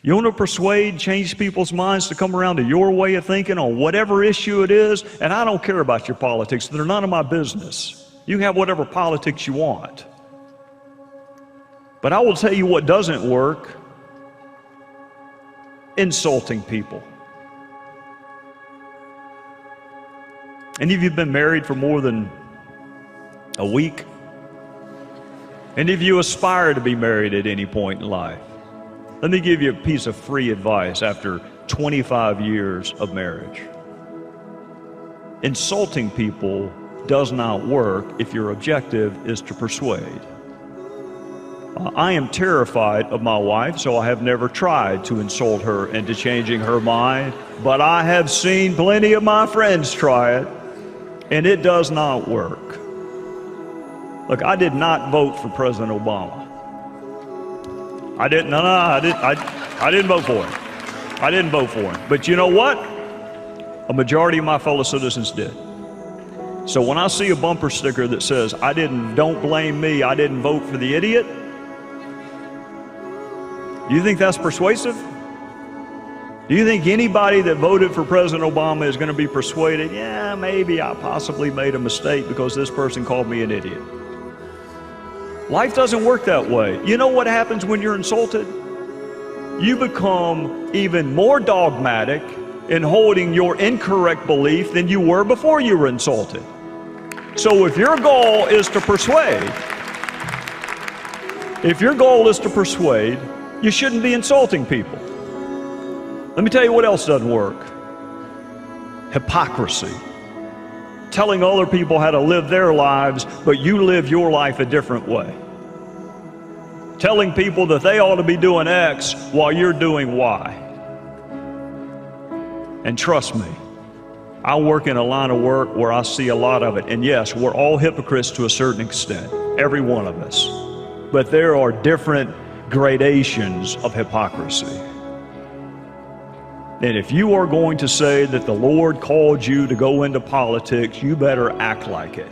You want to persuade, change people's minds to come around to your way of thinking on whatever issue it is, and I don't care about your politics. They're none of my business. You can have whatever politics you want. But I will tell you what doesn't work: insulting people. Any of you have been married for more than a week? Any of you aspire to be married at any point in life? Let me give you a piece of free advice after 25 years of marriage. Insulting people does not work if your objective is to persuade. I am terrified of my wife, so I have never tried to insult her into changing her mind, but I have seen plenty of my friends try it, and it does not work. Look, I did not vote for President Obama. I didn't vote for him. I didn't vote for him. But you know what? A majority of my fellow citizens did. So when I see a bumper sticker that says, don't blame me, I didn't vote for the idiot, do you think that's persuasive? Do you think anybody that voted for President Obama is going to be persuaded, yeah, maybe I possibly made a mistake because this person called me an idiot? Life doesn't work that way. You know what happens when you're insulted? You become even more dogmatic in holding your incorrect belief than you were before you were insulted. So if your goal is to persuade, you shouldn't be insulting people. Let me tell you what else doesn't work. Hypocrisy. Telling other people how to live their lives, but you live your life a different way. Telling people that they ought to be doing X while you're doing Y. And trust me, I work in a line of work where I see a lot of it. And yes, we're all hypocrites to a certain extent, every one of us. But there are different gradations of hypocrisy. And if you are going to say that the Lord called you to go into politics, you better act like it.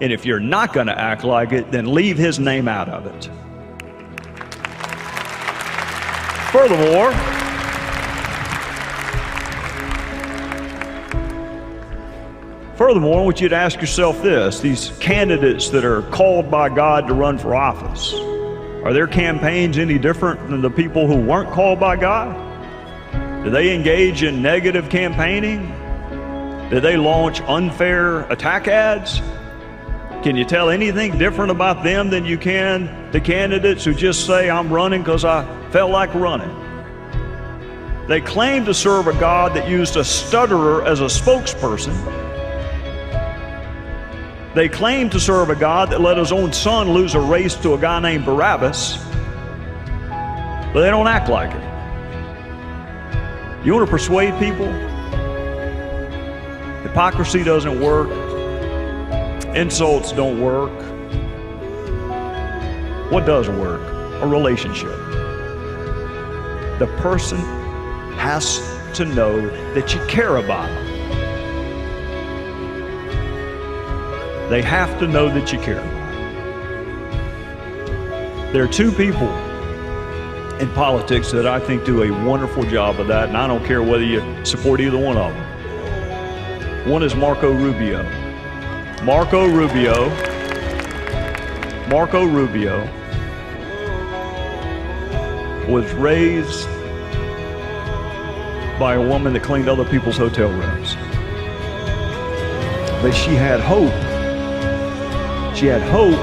And if you're not going to act like it, then leave His name out of it. Furthermore, I want you to ask yourself this: these candidates that are called by God to run for office, are their campaigns any different than the people who weren't called by God? Do they engage in negative campaigning? Do they launch unfair attack ads? Can you tell anything different about them than you can the candidates who just say, I'm running because I felt like running? They claim to serve a God that used a stutterer as a spokesperson. They claim to serve a God that let His own son lose a race to a guy named Barabbas, but they don't act like it. You want to persuade people? Hypocrisy doesn't work. Insults don't work. What does work? A relationship. The person has to know that you care about them. They have to know that you care. There are two people in politics that I think do a wonderful job of that, and I don't care whether you support either one of them. One is Marco Rubio. Marco Rubio was raised by a woman that cleaned other people's hotel rooms. But she had hope. She had hope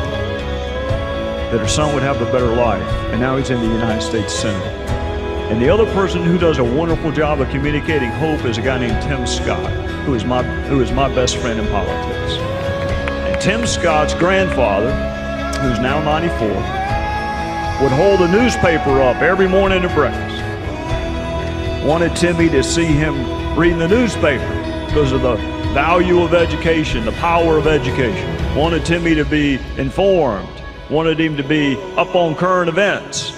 that her son would have a better life, and now he's in the United States Senate. And the other person who does a wonderful job of communicating hope is a guy named Tim Scott, who is my best friend in politics. And Tim Scott's grandfather, who's now 94, would hold a newspaper up every morning at breakfast. Wanted Timmy to see him reading the newspaper because of the value of education, the power of education. Wanted Timmy to be informed. Wanted him to be up on current events.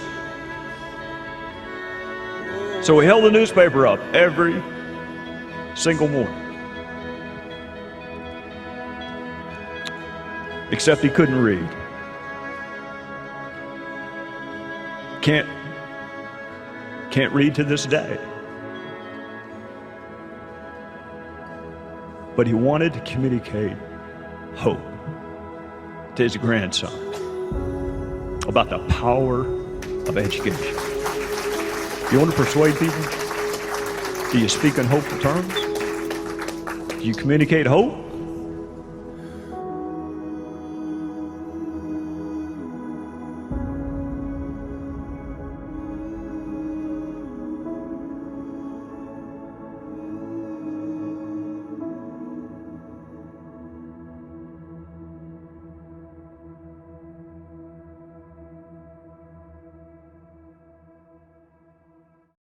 So he held the newspaper up every single morning. Except he couldn't read. Can't read to this day. But he wanted to communicate hope to his grandson about the power of education. You want to persuade people? Do you speak in hopeful terms? Do you communicate hope?